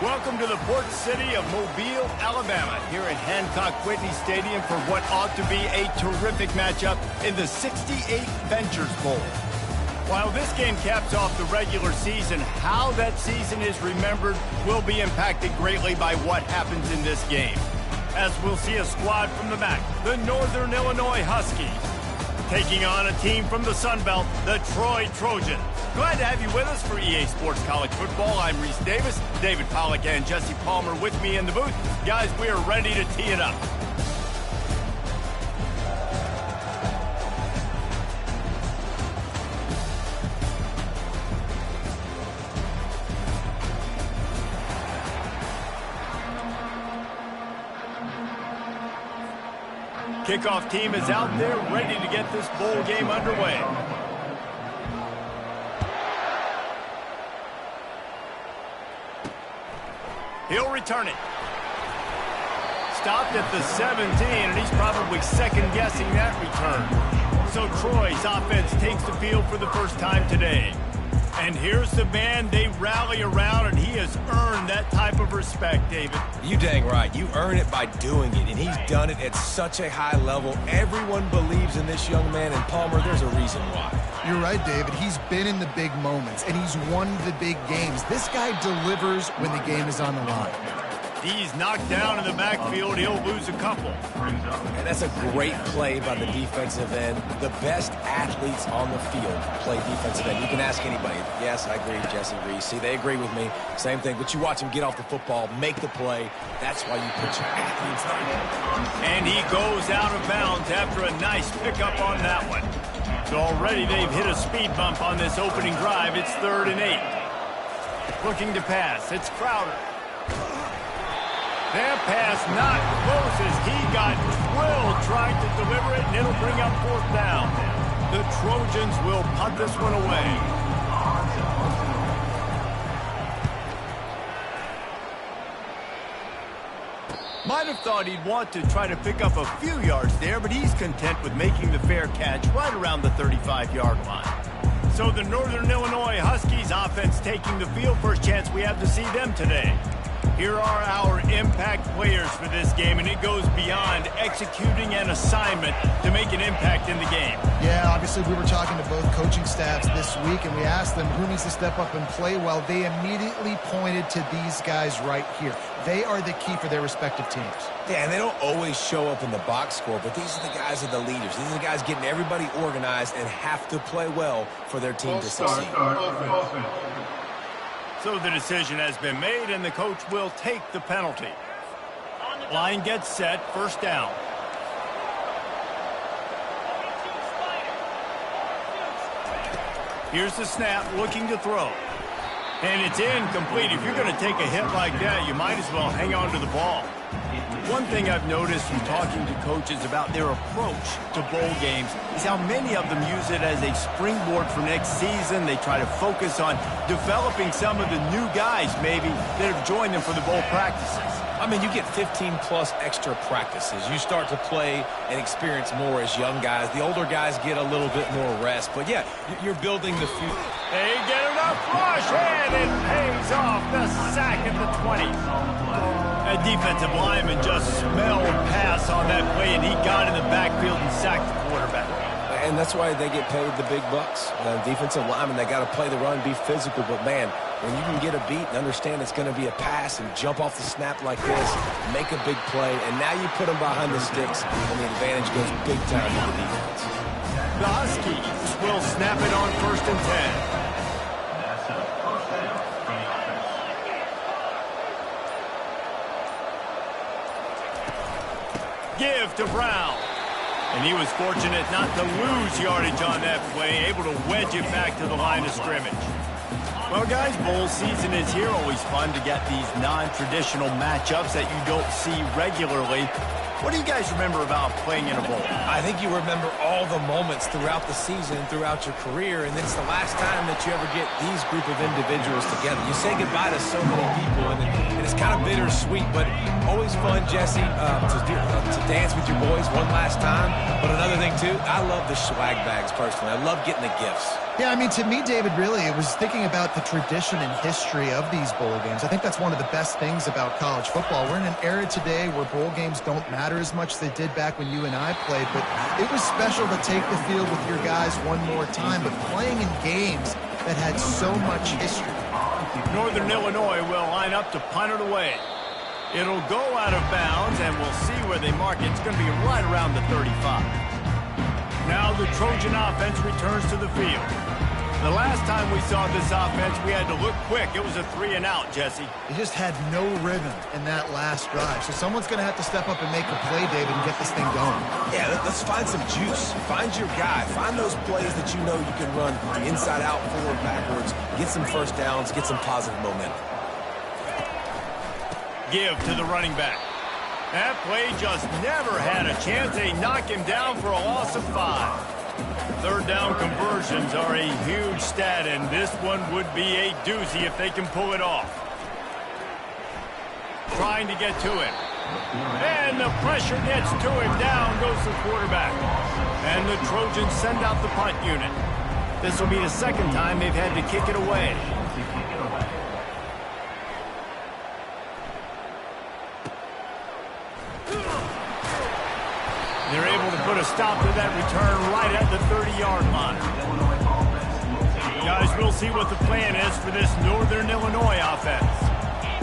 Welcome to the port city of Mobile, Alabama, here at Hancock-Whitney Stadium for what ought to be a terrific matchup in the 68 Ventures Bowl. While this game caps off the regular season, how that season is remembered will be impacted greatly by what happens in this game. As we'll see a squad from the back, the Northern Illinois Huskies, taking on a team from the Sun Belt, the Troy Trojans. Glad to have you with us for EA Sports College Football. I'm Reese Davis, David Pollack and Jesse Palmer with me in the booth. Guys, we are ready to tee it up. Kickoff team is out there ready to get this bowl game underway. He'll return it. Stopped at the 17, and he's probably second-guessing that return. So Troy's offense takes the field for the first time today. And here's the man they rally around, and he has earned that type of respect, David. You dang right. You earn it by doing it, and he's done it at such a high level. Everyone believes in this young man, and Palmer, there's a reason why. You're right, David. He's been in the big moments, and he's won the big games. This guy delivers when the game is on the line. He's knocked down in the backfield. He'll lose a couple. And that's a great play by the defensive end. The best athletes on the field play defensive end. You can ask anybody. Yes, I agree, Jesse Reese. See, they agree with me. Same thing. But you watch him get off the football, make the play. That's why you put your athletes there. And he goes out of bounds after a nice pickup on that one. So already they've hit a speed bump on this opening drive. It's 3rd and 8. Looking to pass. It's Crowder. That pass not close as he got drilled trying to deliver it, and it'll bring up 4th down. The Trojans will punt this one away. Might have thought he'd want to try to pick up a few yards there, but he's content with making the fair catch right around the 35-yard line. So the Northern Illinois Huskies offense taking the field. First chance we have to see them today. Here are our impact players for this game, and it goes beyond executing an assignment to make an impact in the game. Yeah, obviously we were talking to both coaching staffs this week, and we asked them who needs to step up and play well. They immediately pointed to these guys right here. They are the key for their respective teams. Yeah, and they don't always show up in the box score, but these are the guys that are the leaders. These are the guys getting everybody organized and have to play well for their team to succeed. So the decision has been made, and the coach will take the penalty. Line gets set, 1st down. Here's the snap, looking to throw. And it's incomplete. If you're going to take a hit like that, you might as well hang on to the ball. One thing I've noticed from talking to coaches about their approach to bowl games is how many of them use it as a springboard for next season. They try to focus on developing some of the new guys, maybe, that have joined them for the bowl practices. I mean, you get 15-plus extra practices. You start to play and experience more as young guys. The older guys get a little bit more rest. But, yeah, you're building the future. They get enough rush, and it pays off. The sack at the 20. A defensive lineman just smelled pass on that play, and he got in the backfield and sacked the quarterback. And that's why they get paid the big bucks. Defensive linemen, they got to play the run, be physical. But, man, when you can get a beat and understand it's going to be a pass and jump off the snap like this, make a big play, and now you put them behind the sticks, and the advantage goes big time to the defense. The Huskies will snap it on 1st and 10. Give to Brown. And he was fortunate not to lose yardage on that play, able to wedge it back to the line of scrimmage. Well, guys, bowl season is here. Always fun to get these non-traditional matchups that you don't see regularly. What do you guys remember about playing in a bowl? I think you remember all the moments throughout the season, throughout your career, and it's the last time that you ever get these group of individuals together. You say goodbye to so many people, and it's kind of bittersweet, but always fun, Jesse, to dance with your boys one last time. But another thing, too, I love the swag bags, personally. I love getting the gifts. Yeah, I mean, to me, David, really, it was thinking about the tradition and history of these bowl games. I think that's one of the best things about college football. We're in an era today where bowl games don't matter as much as they did back when you and I played, but it was special to take the field with your guys one more time, but playing in games that had so much history. Northern Illinois will line up to punt it away. It'll go out of bounds, and we'll see where they mark it. It's going to be right around the 35. Now the Trojan offense returns to the field. The last time we saw this offense, we had to look quick. It was a 3-and-out, Jesse. They just had no rhythm in that last drive. So someone's going to have to step up and make a play, David, and get this thing going. Yeah, let's find some juice. Find your guy. Find those plays that you know you can run inside out, forward, backwards. Get some first downs. Get some positive momentum. Give to the running back. That play just never had a chance. They knock him down for a loss of 5. Third down conversions are a huge stat, and this one would be a doozy if they can pull it off. Trying to get to him. And the pressure gets to him. Down goes the quarterback. And the Trojans send out the punt unit. This will be the second time they've had to kick it away. They're able to put a stop to that return right at the 30-yard line. Guys, we'll see what the plan is for this Northern Illinois offense.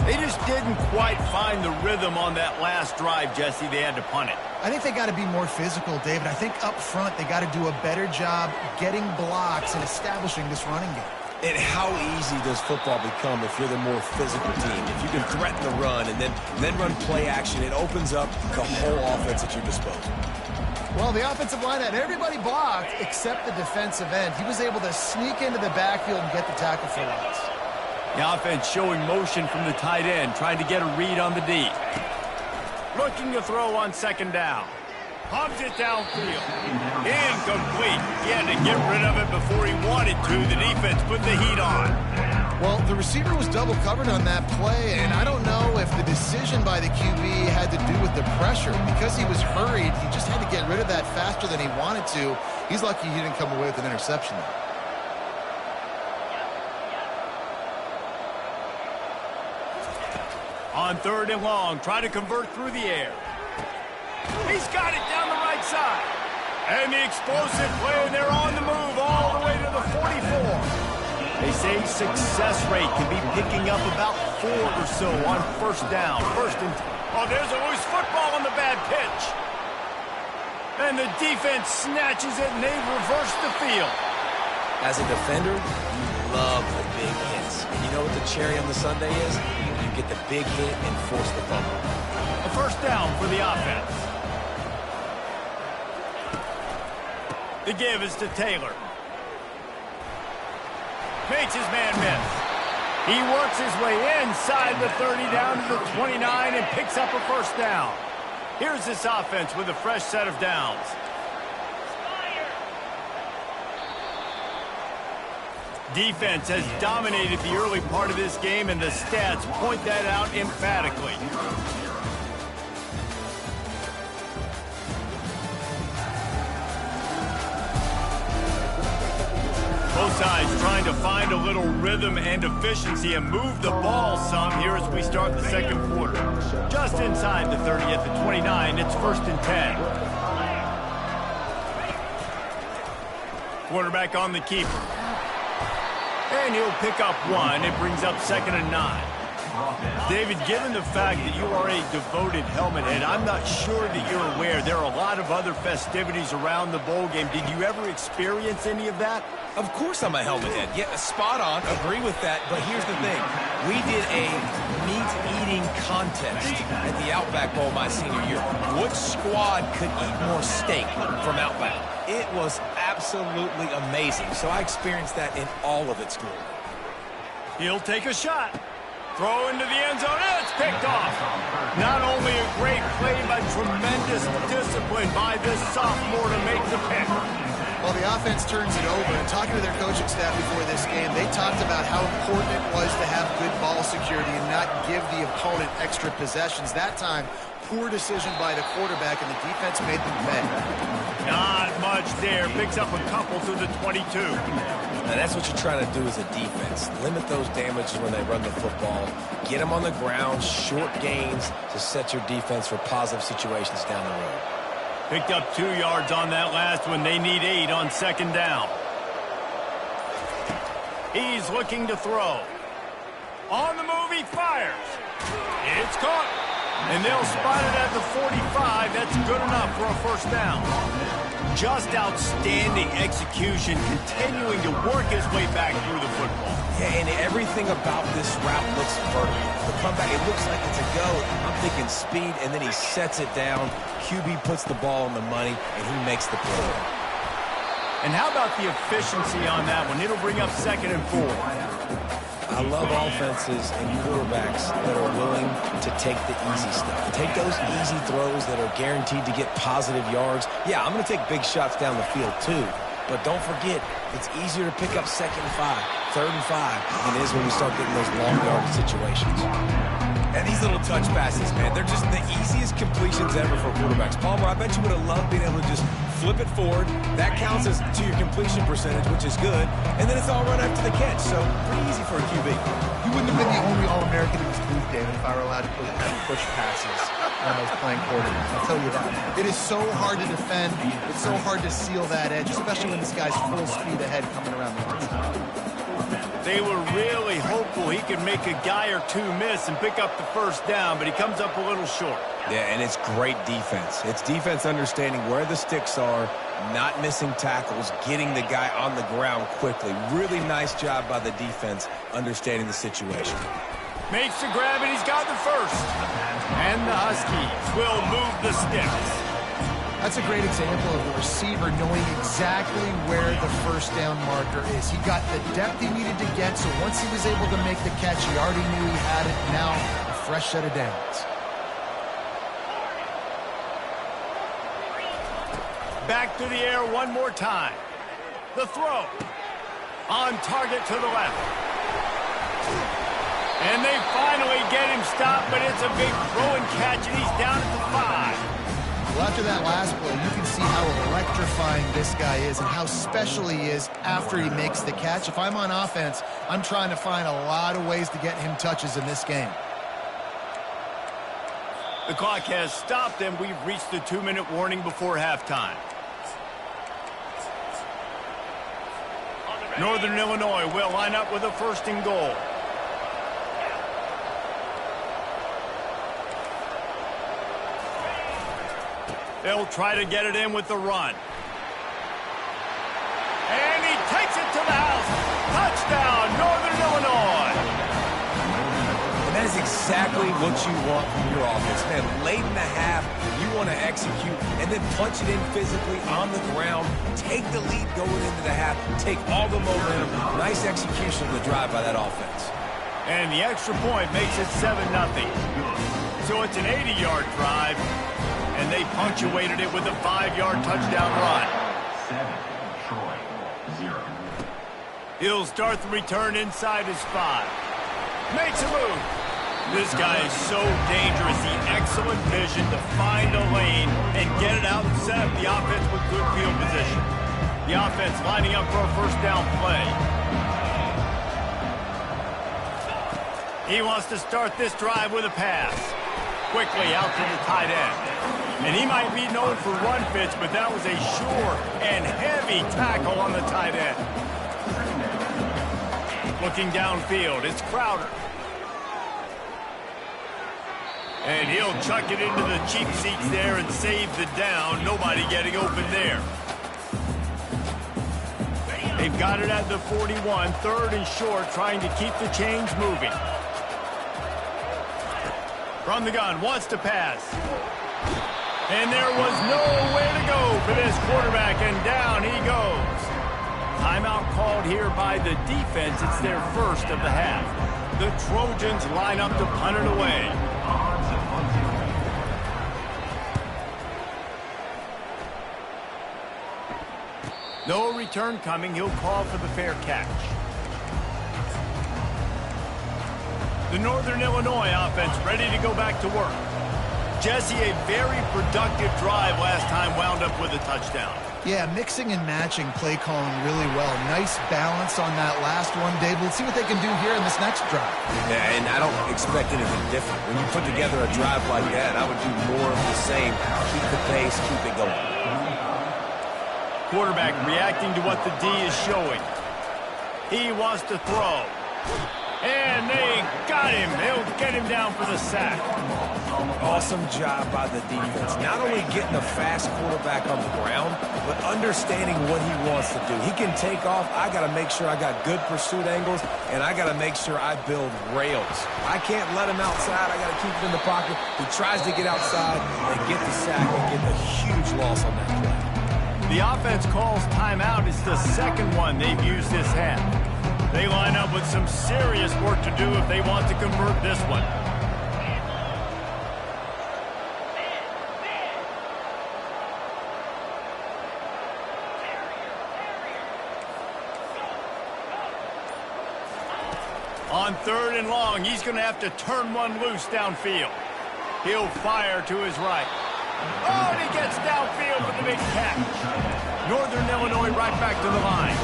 They just didn't quite find the rhythm on that last drive, Jesse. They had to punt it. I think they got to be more physical, David. I think up front they got to do a better job getting blocks and establishing this running game. And how easy does football become if you're the more physical team? If you can threaten the run and then run play action, it opens up the whole offense at your disposal. Well, the offensive line had everybody blocked except the defensive end. He was able to sneak into the backfield and get the tackle for loss. The offense showing motion from the tight end, trying to get a read on the D. Looking to throw on second down. Pumps it downfield. Incomplete. He had to get rid of it before he wanted to. The defense put the heat on. Well, the receiver was double covered on that play, and I don't know if the decision by the QB had to do with the pressure. Because he was hurried, he just had to get rid of that faster than he wanted to. He's lucky he didn't come away with an interception. On third and long, try to convert through the air. He's got it down the right side. And the explosive play, and they're on the move all the way to the 44. They say success rate can be picking up about 4 or so on first down. Oh, there's a loose football on the bad pitch. And the defense snatches it, and they reverse the field. As a defender, you love the big hits. And you know what the cherry on the sundae is? You get the big hit and force the fumble. A first down for the offense. The give is to Taylor. Makes his man miss. He works his way inside the 30 down to the 29 and picks up a first down. Here's this offense with a fresh set of downs. Defense has dominated the early part of this game, and the stats point that out emphatically. Both sides trying to find a little rhythm and efficiency and move the ball some here as we start the second quarter. Just inside the 30 at the 29, it's 1st and 10. Quarterback on the keeper. And he'll pick up 1. It brings up 2nd and 9. David, given the fact that you are a devoted helmet head, I'm not sure that you're aware there are a lot of other festivities around the bowl game. Did you ever experience any of that? Of course I'm a helmet head. Yeah, spot on. Agree with that. But here's the thing. We did a meat-eating contest at the Outback Bowl my senior year. Which squad could eat more steak from Outback? It was absolutely amazing. So I experienced that in all of its glory. He'll take a shot. Throw into the end zone, and it's picked off. Not only a great play, but tremendous discipline by this sophomore to make the pick. Well, the offense turns it over, and talking to their coaching staff before this game, they talked about how important it was to have good ball security and not give the opponent extra possessions. That time, poor decision by the quarterback, and the defense made them pay. Not much there. Picks up a couple to the 22. And that's what you're trying to do as a defense. Limit those damages when they run the football. Get them on the ground, short gains to set your defense for positive situations down the road. Picked up 2 yards on that last one. They need 8 on second down. He's looking to throw. On the move, he fires. It's caught. And they'll spot it at the 45. That's good enough for a first down. Just outstanding execution, continuing to work his way back through the football. Yeah, and everything about this route looks vertical. The comeback, it looks like it's a go. I'm thinking speed, and then he sets it down. QB puts the ball on the money, and he makes the play. And how about the efficiency on that one? It'll bring up 2nd and 4. I love offenses and quarterbacks that are willing to take the easy stuff. Take those easy throws that are guaranteed to get positive yards. Yeah, I'm going to take big shots down the field too. But don't forget, it's easier to pick up 2nd and 5, 3rd and 5 than it is when we start getting those long yardage situations. And these little touch passes, man, they're just the easiest completions ever for quarterbacks. Palmer, I bet you would have loved being able to just flip it forward. That counts as to your completion percentage, which is good. And then it's all run after the catch, so pretty easy for a QB. You wouldn't have been the only All-American in this booth, David, if I were allowed to push passes when I was playing quarterback. I'll tell you that. It is so hard to defend. It's so hard to seal that edge, especially when this guy's full speed ahead coming around the outside. They were really hopeful he could make a guy or two miss and pick up the first down, but he comes up a little short. Yeah, and it's great defense. It's defense understanding where the sticks are, not missing tackles, getting the guy on the ground quickly. Really nice job by the defense understanding the situation. Makes the grab, and he's got the first. And the Huskies will move the sticks. That's a great example of a receiver knowing exactly where the first down marker is. He got the depth he needed to get, so once he was able to make the catch, he already knew he had it. Now, a fresh set of downs. Back to the air one more time. The throw. On target to the left. And they finally get him stopped, but it's a big throw and catch, and he's down at the 5. Well, after that last play, you can see how electrifying this guy is and how special he is after he makes the catch. If I'm on offense, I'm trying to find a lot of ways to get him touches in this game. The clock has stopped, and we've reached the 2-minute warning before halftime. Northern Illinois will line up with a 1st and goal. They'll try to get it in with the run. And he takes it to the house. Touchdown, Northern Illinois. And that is exactly what you want from your offense. Man, late in the half, you want to execute and then punch it in physically on the ground. Take the lead going into the half. Take all the momentum. Nice execution of the drive by that offense. And the extra point makes it 7-0. So it's an 80-yard drive. And they punctuated it with a 5-yard touchdown run. 7, Troy, 0. He'll start the return inside his 5. Makes a move. This guy is so dangerous. The excellent vision to find a lane and get it out and set up the offense with good field position. The offense lining up for a first down play. He wants to start this drive with a pass. Quickly out to the tight end. And he might be known for run fits, but that was a sure and heavy tackle on the tight end. Looking downfield, it's Crowder. And he'll chuck it into the cheap seats there and save the down. Nobody getting open there. They've got it at the 41, 3rd and short, trying to keep the chains moving. From the gun, wants to pass. And there was nowhere to go for this quarterback, and down he goes. Timeout called here by the defense. It's their first of the half. The Trojans line up to punt it away. No return coming. He'll call for the fair catch. The Northern Illinois offense ready to go back to work. Jesse, a very productive drive last time, wound up with a touchdown. Yeah, mixing and matching play calling really well. Nice balance on that last one, Dave. Let's see what they can do here in this next drive. Yeah, and I don't expect anything different. When you put together a drive like that, I would do more of the same. Keep the pace, keep it going. Quarterback reacting to what the D is showing. He wants to throw. And they got him. They'll get him down for the sack. Awesome job by the defense. Not only getting a fast quarterback on the ground, but understanding what he wants to do. He can take off. I got to make sure I got good pursuit angles, and I got to make sure I build rails. I can't let him outside. I got to keep him in the pocket. He tries to get outside and get the sack and get a huge loss on that play. The offense calls timeout. It's the second one they've used this half. They line up with some serious work to do if they want to convert this one. On 3rd and long, he's going to have to turn one loose downfield. He'll fire to his right. Oh, and he gets downfield with the big catch. Northern Illinois right back to the line.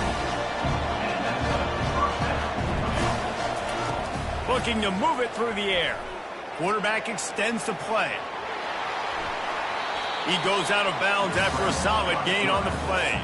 Looking to move it through the air. Quarterback extends the play. He goes out of bounds after a solid gain on the play.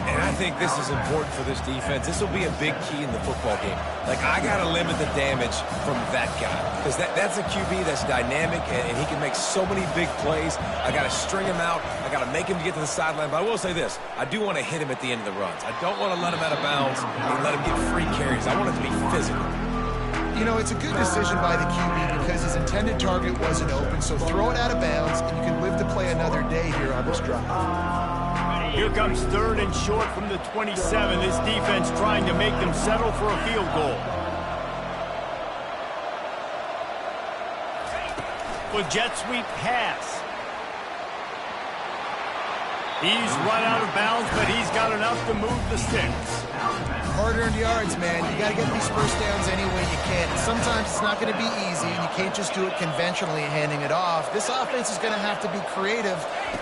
And I think this is important for this defense. This will be a big key in the football game. Like, I got to limit the damage from that guy. Because that's a QB that's dynamic, and he can make so many big plays. I got to string him out. I got to make him get to the sideline. But I will say this. I do want to hit him at the end of the runs. I don't want to let him out of bounds and let him get free carries. I want it to be physical. You know, it's a good decision by the QB because his intended target wasn't open, so throw it out of bounds, and you can live to play another day here on this drive. Here comes 3rd and short from the 27. This defense trying to make them settle for a field goal. With jet sweep pass. He's run out of bounds, but he's got enough to move the sticks. Hard-earned yards, man. You got to get these first downs any way you can. Sometimes it's not going to be easy, and you can't just do it conventionally handing it off. This offense is going to have to be creative.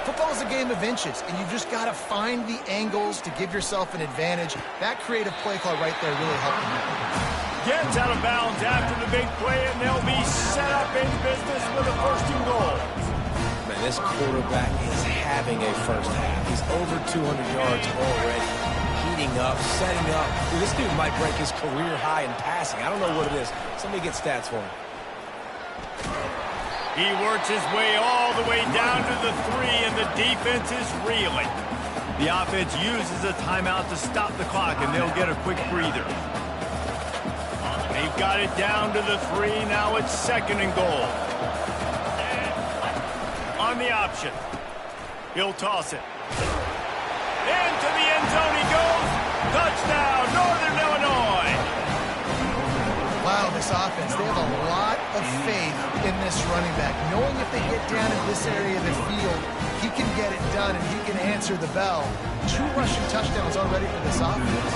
Football is a game of inches, and you just got to find the angles to give yourself an advantage. That creative play call right there really helped them out. Gets out of bounds after the big play, and they'll be set up in business with a 1st and goal. Man, this quarterback is having a first half. He's over 200 yards already. Heating up, setting up. Dude, this dude might break his career high in passing. I don't know what it is. Somebody get stats for him. He works his way all the way down to the 3, and the defense is reeling. The offense uses a timeout to stop the clock, and they'll get a quick breather. They've got it down to the 3. Now it's 2nd and goal. On the option. He'll toss it. Into the end zone he goes. Touchdown, Northern Illinois. Wow, this offense, they have a lot of faith in this running back. Knowing if they get down in this area of the field, he can get it done and he can answer the bell. 2 rushing touchdowns already for this offense.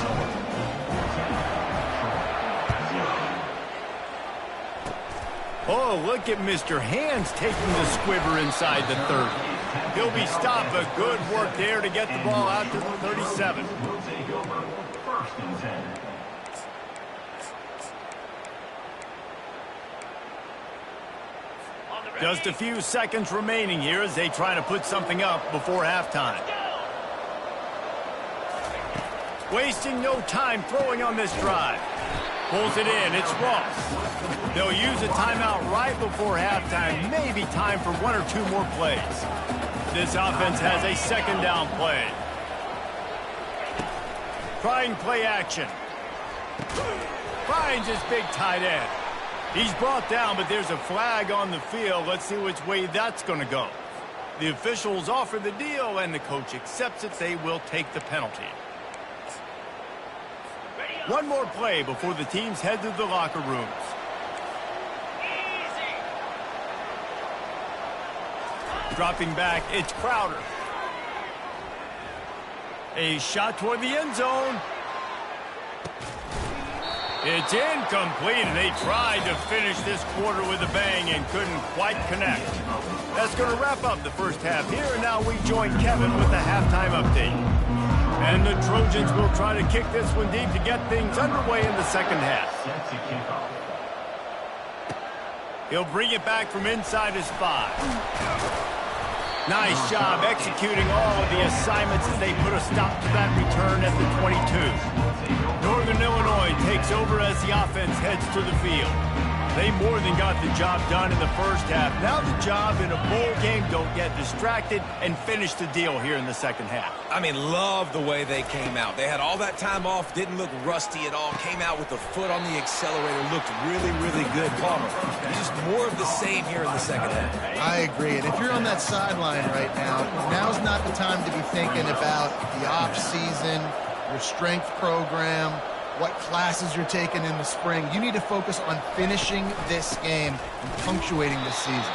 Oh, look at Mr. Hands taking the squibber inside the 30. He'll be stopped, but good work there to get the ball out to the 37. Will take over 1st and 10. Just a few seconds remaining here as they try to put something up before halftime. Wasting no time throwing on this drive. Pulls it in. It's Ross. They'll use a timeout right before halftime. Maybe time for 1 or 2 more plays. This offense has a 2nd down play. Trying play action. Finds his big tight end. He's brought down, but there's a flag on the field. Let's see which way that's going to go. The officials offer the deal, and the coach accepts it. They will take the penalty. One more play before the teams head to the locker rooms. Dropping back, it's Crowder. A shot toward the end zone. It's incomplete, and they tried to finish this quarter with a bang and couldn't quite connect. That's going to wrap up the first half here, and now we join Kevin with the halftime update. And the Trojans will try to kick this one deep to get things underway in the second half. He'll bring it back from inside his 5. Nice job executing all of the assignments as they put a stop to that return at the 22. Northern Illinois takes over as the offense heads to the field. They more than got the job done in the first half. Now the job in a bowl game, don't get distracted and finish the deal here in the second half. I mean, love the way they came out. They had all that time off, didn't look rusty at all, came out with the foot on the accelerator, looked really, really good. Palmer, just more of the same here in the second half. I agree. And if you're on that sideline right now, now's not the time to be thinking about the off season, your strength program, what classes you're taking in the spring. You need to focus on finishing this game and punctuating this season.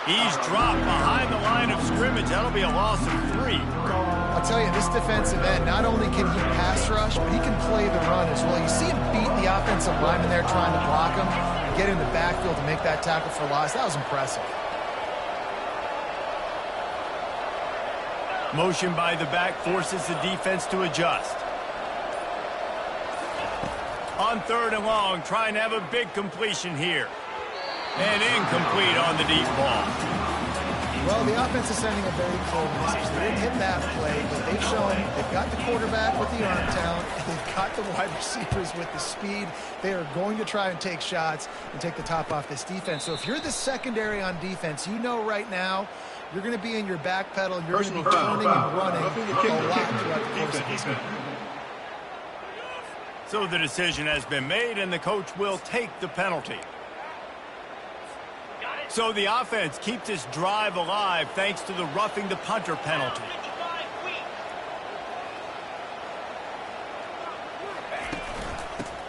He's dropped behind the line of scrimmage. That'll be a loss of 3. I'll tell you, this defensive end, not only can he pass rush, but he can play the run as well. You see him beat the offensive lineman there trying to block him and get in the backfield to make that tackle for loss. That was impressive. Motion by the back forces the defense to adjust. On 3rd and long, trying to have a big completion here. And incomplete on the deep ball. Well, the offense is sending a very clear message. They didn't hit that play, but they've shown they've got the quarterback with the arm talent. They've got the wide receivers with the speed. They are going to try and take shots and take the top off this defense. So if you're the secondary on defense, you know right now you're going to be in your back pedal. You're going to be turning and running a lot throughout the course of this game. So the decision has been made, and the coach will take the penalty. So the offense keeps this drive alive thanks to the roughing the punter penalty.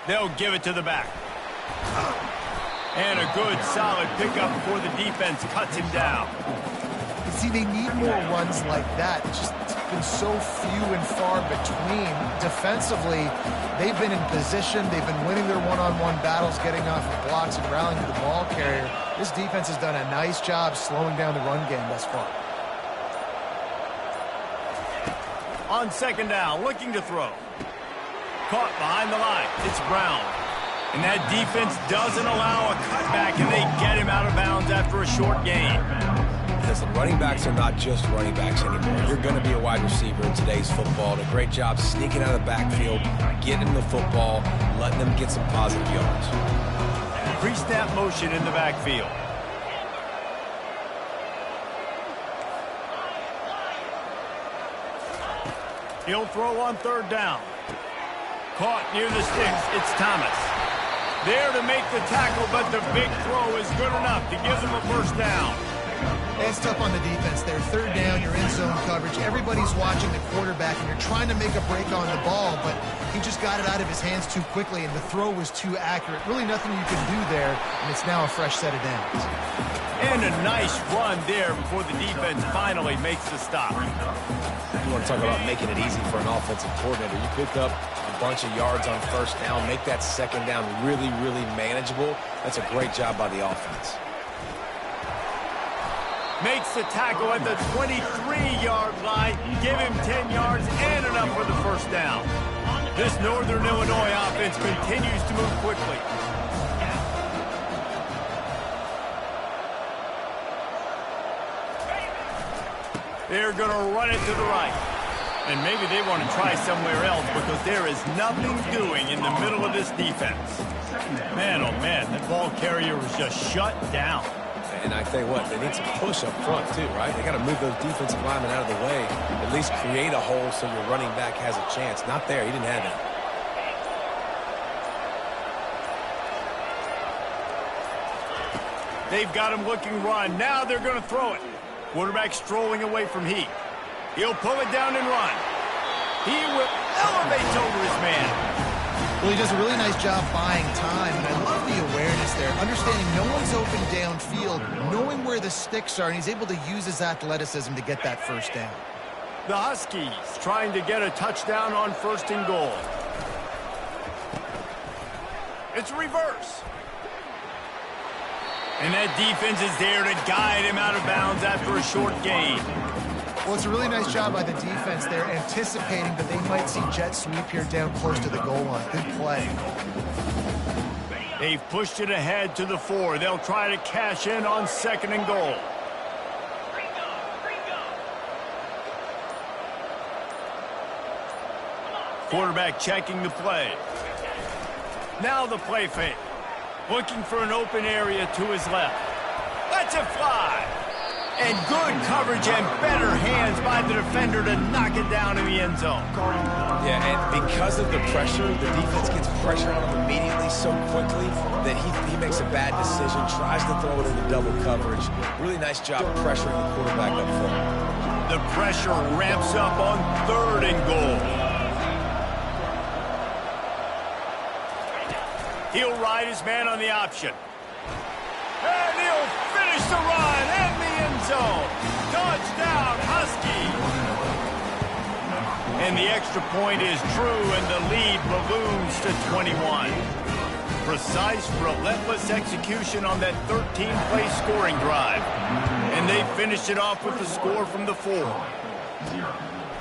They'll give it to the back. And a good solid pickup before the defense cuts him down. See, they need more runs like that. It's been so few and far between. Defensively, they've been in position. They've been winning their one-on-one battles, getting off the blocks and rallying to the ball carrier. This defense has done a nice job slowing down the run game thus far. On 2nd down, looking to throw. Caught behind the line. It's Brown. And that defense doesn't allow a cutback, and they get him out of bounds after a short gain. Because the running backs are not just running backs anymore. You're going to be a wide receiver in today's football. And a great job sneaking out of the backfield, getting the football, letting them get some positive yards. Pre-snap motion in the backfield. He'll throw on 3rd down. Caught near the sticks. It's Thomas. There to make the tackle, but the big throw is good enough to give them a 1st down. It's tough on the defense there. 3rd down, you're in zone coverage. Everybody's watching the quarterback, and you're trying to make a break on the ball, but he just got it out of his hands too quickly, and the throw was too accurate. Really nothing you can do there, and it's now a fresh set of downs. And a nice run there before the defense finally makes the stop. You want to talk about making it easy for an offensive coordinator. You pick up a bunch of yards on 1st down, make that 2nd down really, really manageable. That's a great job by the offense. Makes the tackle at the 23-yard line. Give him 10 yards and enough for the 1st down. This Northern Illinois offense continues to move quickly. They're going to run it to the right. And maybe they want to try somewhere else because there is nothing doing in the middle of this defense. Man, oh man, that ball carrier was just shut down. And I tell you what, they need some push up front too, right? They got to move those defensive linemen out of the way, at least create a hole so your running back has a chance. Not there, he didn't have it. They've got him looking run. Now they're going to throw it. Quarterback strolling away from Heath. He'll pull it down and run. He will elevates over his man. Well, he does a really nice job buying time, and I love the awareness there, understanding no one's open downfield, knowing where the sticks are, and he's able to use his athleticism to get that first down. The Huskies trying to get a touchdown on 1st and goal. It's reverse. And that defense is there to guide him out of bounds after a short gain. Well, it's a really nice job by the defense there, anticipating that they might see jet sweep here down close to the goal line. Good play. They've pushed it ahead to the 4. They'll try to cash in on 2nd and goal. Quarterback checking the play. Now the play fake. Looking for an open area to his left. Lets it fly. And good coverage and better hands by the defender to knock it down in the end zone. Yeah, and because of the pressure, the defense gets pressure on him immediately so quickly that he makes a bad decision, tries to throw it into double coverage. Really nice job pressuring the quarterback up front. The pressure ramps up on 3rd and goal. He'll ride his man on the option. And he'll finish the run in the end zone. Touchdown, Huskies. And the extra point is true, and the lead balloons to 21. Precise, relentless execution on that 13-play scoring drive. And they finished it off with the score from the 4.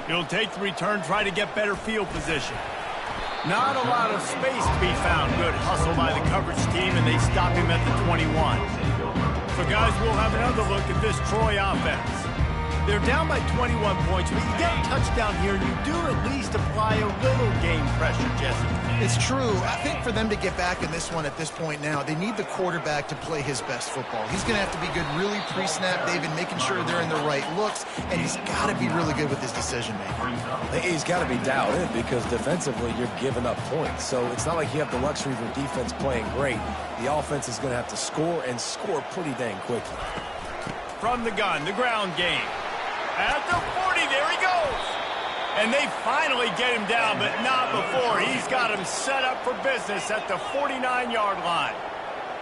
He'll take the return, try to get better field position. Not a lot of space to be found. Good hustle by the coverage team, and they stop him at the 21. So, guys, we'll have another look at this Troy offense. They're down by 21 points, but you get a touchdown here, and you do at least apply a little game pressure, Jesse. It's true. I think for them to get back in this one at this point now, they need the quarterback to play his best football. He's going to have to be good really pre-snap, David, making sure they're in the right looks, and he's got to be really good with his decision-making. He's got to be dialed in because defensively you're giving up points. So it's not like you have the luxury of your defense playing great. The offense is going to have to score and score pretty dang quickly. From the gun, the ground game. At the 40, there he goes. And they finally get him down, but not before. He's got him set up for business at the 49-yard line.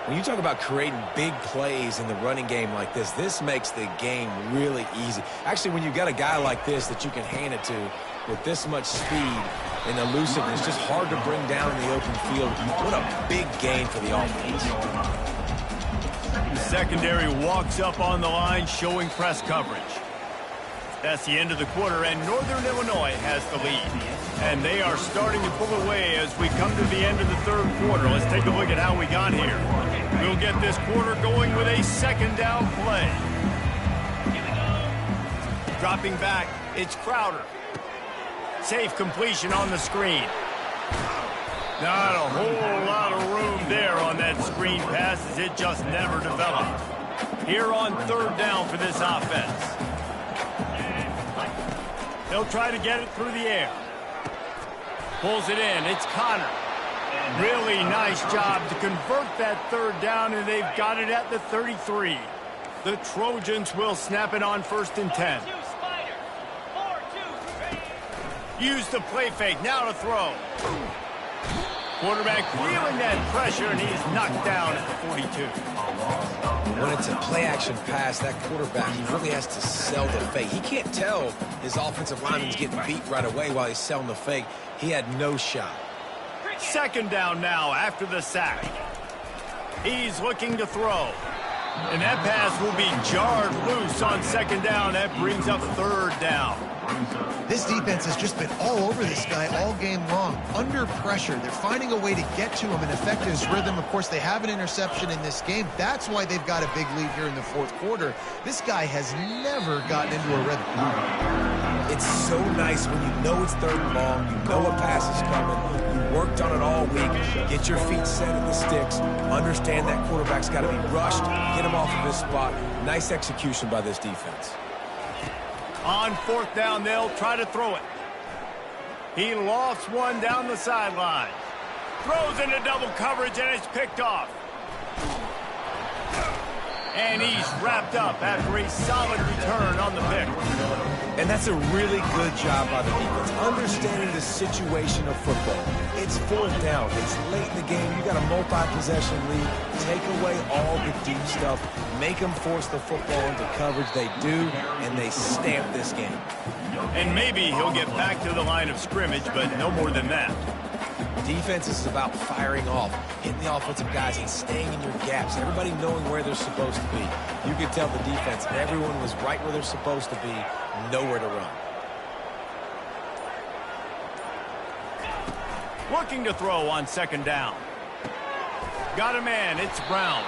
When you talk about creating big plays in the running game like this makes the game really easy. Actually, when you've got a guy like this that you can hand it to with this much speed and elusiveness, just hard to bring down in the open field. What a big gain for the offense. The secondary walks up on the line, showing press coverage. That's the end of the quarter, and Northern Illinois has the lead. And they are starting to pull away as we come to the end of the 3rd quarter. Let's take a look at how we got here. We'll get this quarter going with a 2nd down play. Dropping back, it's Crowder. Safe completion on the screen. Not a whole lot of room there on that screen pass, as it just never developed. Here on 3rd down for this offense. They'll try to get it through the air. Pulls it in. It's Connor. Really nice job to convert that 3rd down, and they've got it at the 33. The Trojans will snap it on 1st and 10. Use the play fake. Now to throw. Quarterback feeling that pressure, and he's knocked down at the 42. When it's a play-action pass, that quarterback, he really has to sell the fake. He can't tell his offensive lineman's getting beat right away while he's selling the fake. He had no shot. 2nd down now after the sack. He's looking to throw. And that pass will be jarred loose on 2nd down. That brings up 3rd down. This defense has just been all over this guy all game long. Under pressure, they're finding a way to get to him and affect his rhythm. Of course, they have an interception in this game. That's why they've got a big lead here in the 4th quarter. This guy has never gotten into a rhythm. It's so nice when you know it's 3rd and long, you know a pass is coming, you worked on it all week, get your feet set at the sticks, understand that quarterback's got to be rushed, get him off of his spot. Nice execution by this defense. On 4th down, they'll try to throw it. He lofts one down the sideline. Throws into double coverage, and it's picked off. And he's wrapped up after a solid return on the pick. And that's a really good job by the defense, understanding the situation of football. It's fourth down. It's late in the game. You got a multi-possession lead. Take away all the deep stuff. Make them force the football into coverage. They do, and they stamp this game. And maybe he'll get back to the line of scrimmage, but no more than that. Defense is about firing off, hitting the offensive guys and staying in your gaps, everybody knowing where they're supposed to be. You could tell the defense, everyone was right where they're supposed to be, nowhere to run. Looking to throw on second down. Got a man, it's Brown.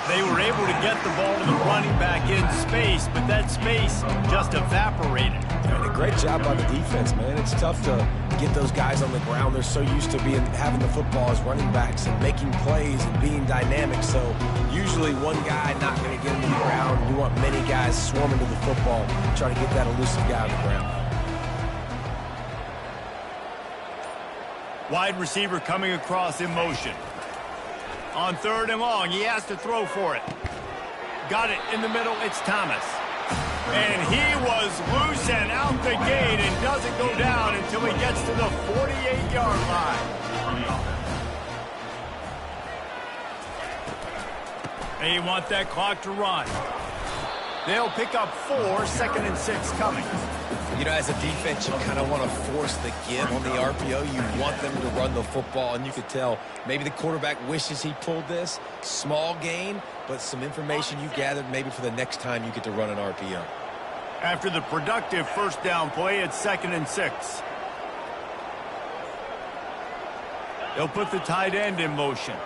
They were able to get the ball to the running back in space, but that space just evaporated. And a great job by the defense, man. It's tough to get those guys on the ground. They're so used to having the football as running backs and making plays and being dynamic. So usually one guy not going to get into the ground. You want many guys swarming to the football, trying to get that elusive guy on the ground. Wide receiver coming across in motion. On third and long, he has to throw for it. Got it in the middle, it's Thomas. And he was loose and out the gate and doesn't go down until he gets to the 48-yard line. They want that clock to run. They'll pick up 4, 2nd and 6 coming. You know, as a defense, you kind of want to force the give on the RPO. You want them to run the football, and you could tell maybe the quarterback wishes he pulled this. Small gain, but some information you gathered maybe for the next time you get to run an RPO. After the productive first down play, it's 2nd and 6. They'll put the tight end in motion.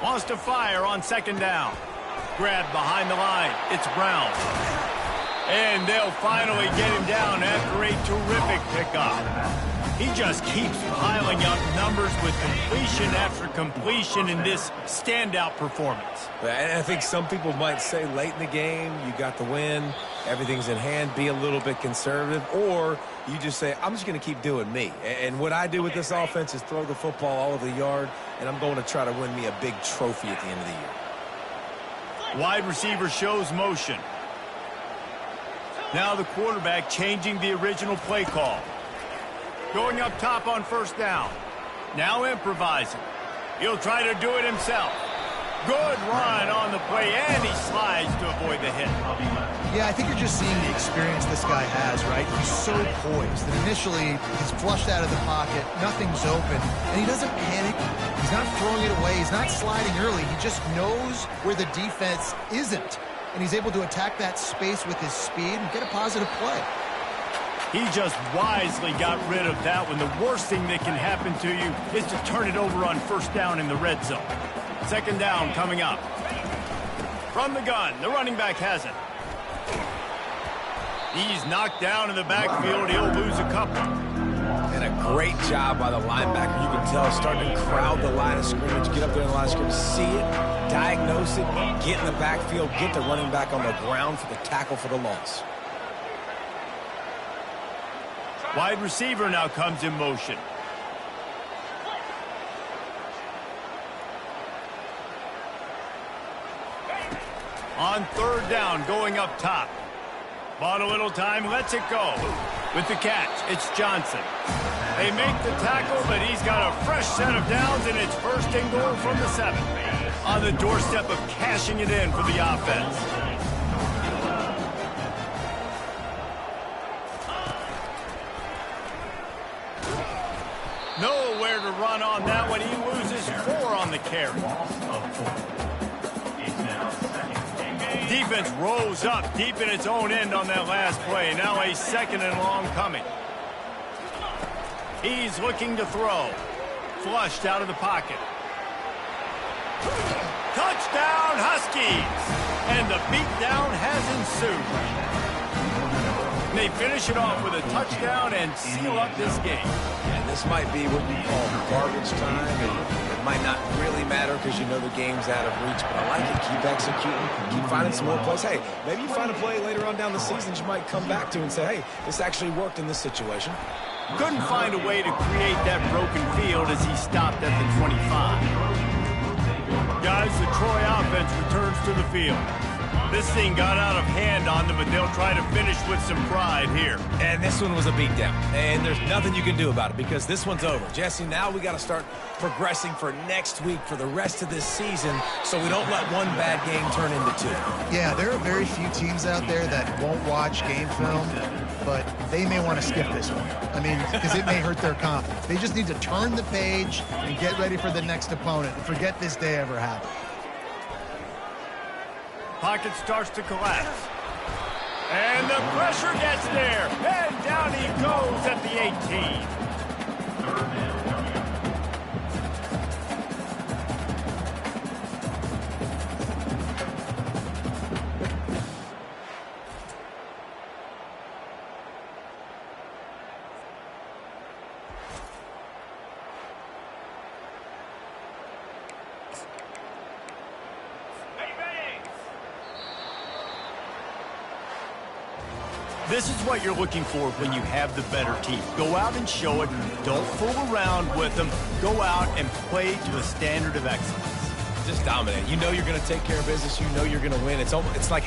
Wants to fire on second down. Grabbed behind the line. It's Brown. And they'll finally get him down after a terrific pickup. He just keeps piling up numbers with completion after completion in this standout performance. And I think some people might say late in the game, you got the win, everything's in hand, be a little bit conservative, or you just say, I'm just going to keep doing me. And what I do with this offense is throw the football all over the yard, and I'm going to try to win me a big trophy at the end of the year. Wide receiver shows motion. Now the quarterback changing the original play call. Going up top on first down. Now improvising. He'll try to do it himself. Good run on the play, and he slides to avoid the hit. Yeah, I think you're just seeing the experience this guy has, right? He's so poised that initially he's flushed out of the pocket, nothing's open, and he doesn't panic. He's not throwing it away. He's not sliding early. He just knows where the defense isn't, and he's able to attack that space with his speed and get a positive play. He just wisely got rid of that when the worst thing that can happen to you is to turn it over on first down in the red zone. Second down coming up. From the gun, the running back has it. He's knocked down in the backfield. He'll lose a couple. And a great job by the linebacker. You can tell starting to crowd the line of scrimmage, get up there in the line of scrimmage, see it, diagnose it, get in the backfield, get the running back on the ground for the tackle for the loss. Wide receiver now comes in motion. On third down, going up top. Bought a little time, lets it go. With the catch, it's Johnson. They make the tackle, but he's got a fresh set of downs, and it's first and goal from the 7. On the doorstep of cashing it in for the offense. Nowhere to run on that one. He loses 4 on the carry. Defense rose up deep in its own end on that last play. Now a second and long coming. He's looking to throw. Flushed out of the pocket. Touchdown, Huskies! And the beatdown has ensued. They finish it off with a touchdown and seal up this game. And this might be what you call garbage time. It might not really matter because you know the game's out of reach, but I like it. Keep executing. Keep finding some more plays. Hey, maybe you find a play later on down the season you might come back to and say, hey, this actually worked in this situation. Couldn't find a way to create that broken field as he stopped at the 25. Guys, the Troy offense returns to the field. This thing got out of hand on them, but they'll try to finish with some pride here. And this one was a beatdown. And there's nothing you can do about it because this one's over. Jesse, now we got to start progressing for next week for the rest of this season so we don't let one bad game turn into two. Yeah, there are very few teams out there that won't watch game film, but they may want to skip this one. I mean, because it may hurt their confidence. They just need to turn the page and get ready for the next opponent and forget this day ever happened. Pocket starts to collapse. And the pressure gets there. And down he goes at the 18. Third down coming up. This is what you're looking for when you have the better team. Go out and show it. Don't fool around with them. Go out and play to a standard of excellence. Just dominate. You know you're going to take care of business. You know you're going to win. It's like